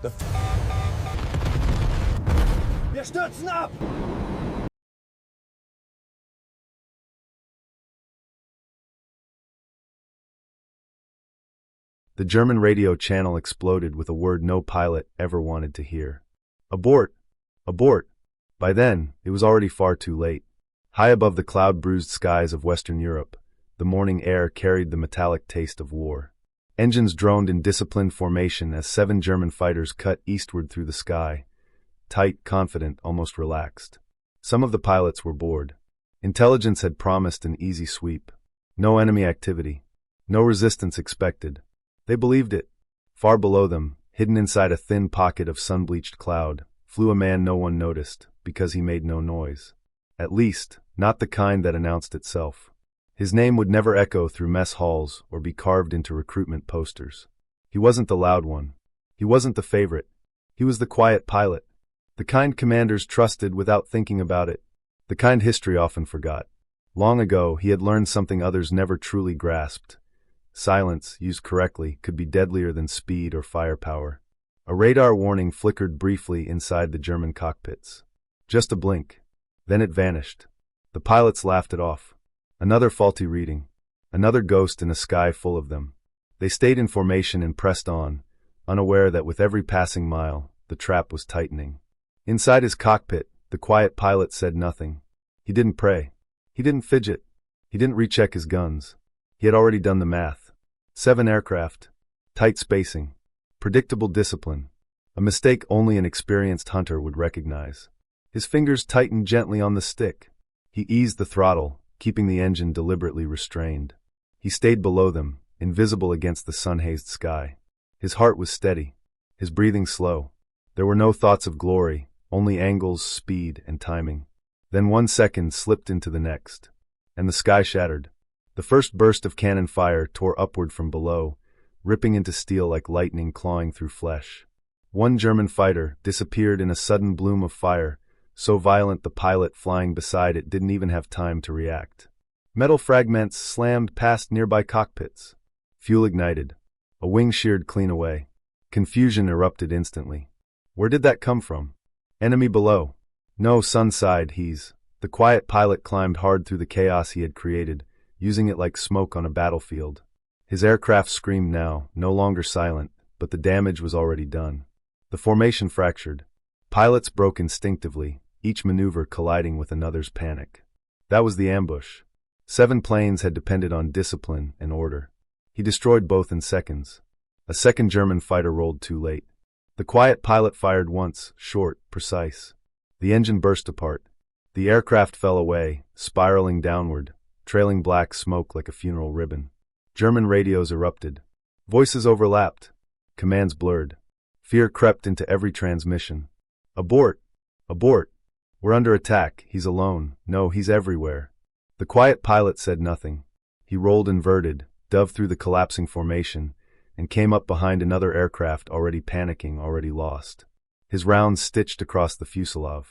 Wir stürzen ab! The German radio channel exploded with a word no pilot ever wanted to hear. Abort! Abort! By then, it was already far too late. High above the cloud-bruised skies of Western Europe, the morning air carried the metallic taste of war. Engines droned in disciplined formation as 7 German fighters cut eastward through the sky, tight, confident, almost relaxed. Some of the pilots were bored. Intelligence had promised an easy sweep. No enemy activity. No resistance expected. They believed it. Far below them, hidden inside a thin pocket of sun-bleached cloud, flew a man no one noticed, because he made no noise. At least, not the kind that announced itself. His name would never echo through mess halls or be carved into recruitment posters. He wasn't the loud one. He wasn't the favorite. He was the quiet pilot. The kind commanders trusted without thinking about it. The kind history often forgot. Long ago, he had learned something others never truly grasped. Silence, used correctly, could be deadlier than speed or firepower. A radar warning flickered briefly inside the German cockpits. Just a blink. Then it vanished. The pilots laughed it off. Another faulty reading. Another ghost in a sky full of them. They stayed in formation and pressed on, unaware that with every passing mile, the trap was tightening. Inside his cockpit, the quiet pilot said nothing. He didn't pray. He didn't fidget. He didn't recheck his guns. He had already done the math. 7 aircraft. Tight spacing. Predictable discipline. A mistake only an experienced hunter would recognize. His fingers tightened gently on the stick. He eased the throttle, keeping the engine deliberately restrained. He stayed below them, invisible against the sun-hazed sky. His heart was steady. His breathing slow. There were no thoughts of glory, only angles, speed, and timing. Then 1 second slipped into the next. And the sky shattered. The first burst of cannon fire tore upward from below, ripping into steel like lightning clawing through flesh. 1 German fighter disappeared in a sudden bloom of fire, so violent the pilot flying beside it didn't even have time to react. Metal fragments slammed past nearby cockpits. Fuel ignited. A wing sheared clean away. Confusion erupted instantly. Where did that come from? Enemy below. No, sun side, he's. The quiet pilot climbed hard through the chaos he had created, using it like smoke on a battlefield. His aircraft screamed now, no longer silent, but the damage was already done. The formation fractured. Pilots broke instinctively, each maneuver colliding with another's panic. That was the ambush. 7 planes had depended on discipline and order. He destroyed both in seconds. A second German fighter rolled too late. The quiet pilot fired once, short, precise. The engine burst apart. The aircraft fell away, spiraling downward, trailing black smoke like a funeral ribbon. German radios erupted. Voices overlapped. Commands blurred. Fear crept into every transmission. Abort! Abort! We're under attack. He's alone. No, he's everywhere. The quiet pilot said nothing. He rolled inverted, dove through the collapsing formation, and came up behind another aircraft already panicking, already lost. His rounds stitched across the fuselage.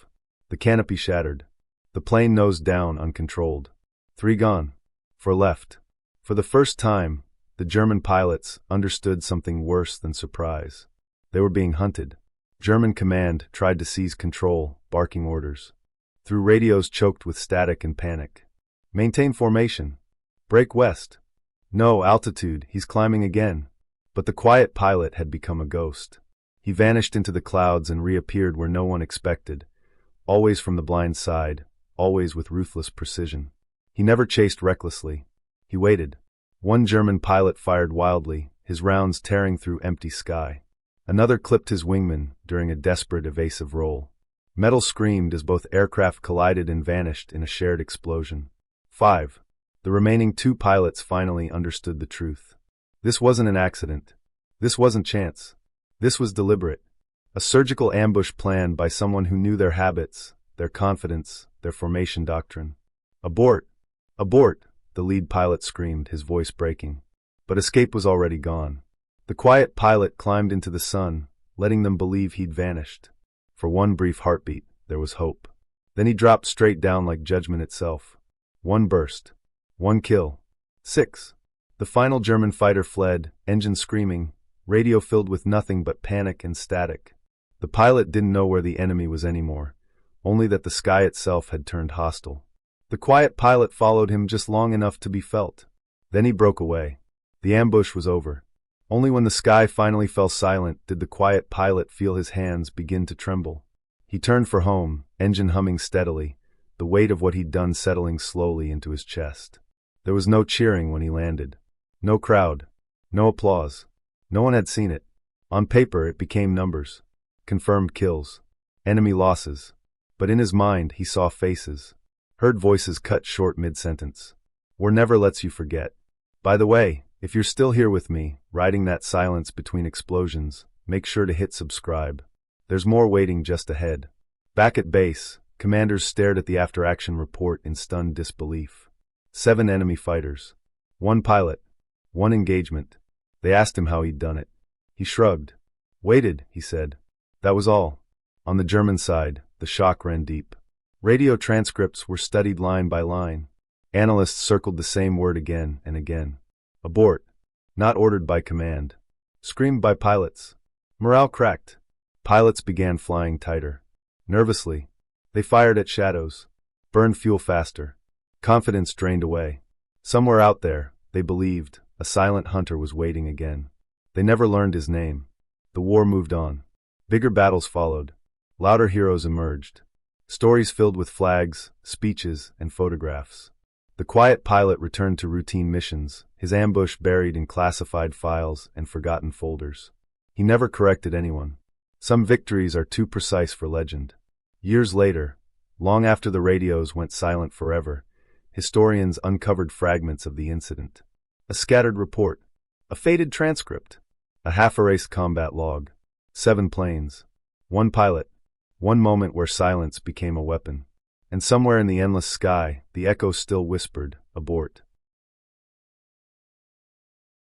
The canopy shattered. The plane nosed down, uncontrolled. 3 gone. 4 left. For the first time, the German pilots understood something worse than surprise. They were being hunted. German command tried to seize control, barking orders. Through radios choked with static and panic. Maintain formation. Break west. No, altitude, he's climbing again. But the quiet pilot had become a ghost. He vanished into the clouds and reappeared where no one expected. Always from the blind side, always with ruthless precision. He never chased recklessly. He waited. 1 German pilot fired wildly, his rounds tearing through empty sky. Another clipped his wingman during a desperate evasive roll. Metal screamed as both aircraft collided and vanished in a shared explosion. 5. The remaining 2 pilots finally understood the truth. This wasn't an accident. This wasn't chance. This was deliberate. A surgical ambush planned by someone who knew their habits, their confidence, their formation doctrine. Abort! Abort! The lead pilot screamed, his voice breaking. But escape was already gone. The quiet pilot climbed into the sun, letting them believe he'd vanished. For 1 brief heartbeat, there was hope. Then he dropped straight down like judgment itself. 1 burst. 1 kill. 6. The final German fighter fled, engine screaming, radio filled with nothing but panic and static. The pilot didn't know where the enemy was anymore, only that the sky itself had turned hostile. The quiet pilot followed him just long enough to be felt. Then he broke away. The ambush was over. Only when the sky finally fell silent did the quiet pilot feel his hands begin to tremble. He turned for home, engine humming steadily, the weight of what he'd done settling slowly into his chest. There was no cheering when he landed. No crowd. No applause. No one had seen it. On paper it became numbers. Confirmed kills. Enemy losses. But in his mind he saw faces. Heard voices cut short mid-sentence. War never lets you forget. By the way, if you're still here with me, riding that silence between explosions, make sure to hit subscribe. There's more waiting just ahead. Back at base, commanders stared at the after-action report in stunned disbelief. 7 enemy fighters. 1 pilot. 1 engagement. They asked him how he'd done it. He shrugged. Waited, he said. That was all. On the German side, the shock ran deep. Radio transcripts were studied line by line. Analysts circled the same word again and again. Abort. Not ordered by command. Screamed by pilots. Morale cracked. Pilots began flying tighter. Nervously. They fired at shadows. Burned fuel faster. Confidence drained away. Somewhere out there, they believed, a silent hunter was waiting again. They never learned his name. The war moved on. Bigger battles followed. Louder heroes emerged. Stories filled with flags, speeches, and photographs. The quiet pilot returned to routine missions, his ambush buried in classified files and forgotten folders. He never corrected anyone. Some victories are too precise for legend. Years later, long after the radios went silent forever, historians uncovered fragments of the incident. A scattered report. A faded transcript. A half-erased combat log. 7 planes. 1 pilot. 1 moment where silence became a weapon. And somewhere in the endless sky, the echo still whispered, abort.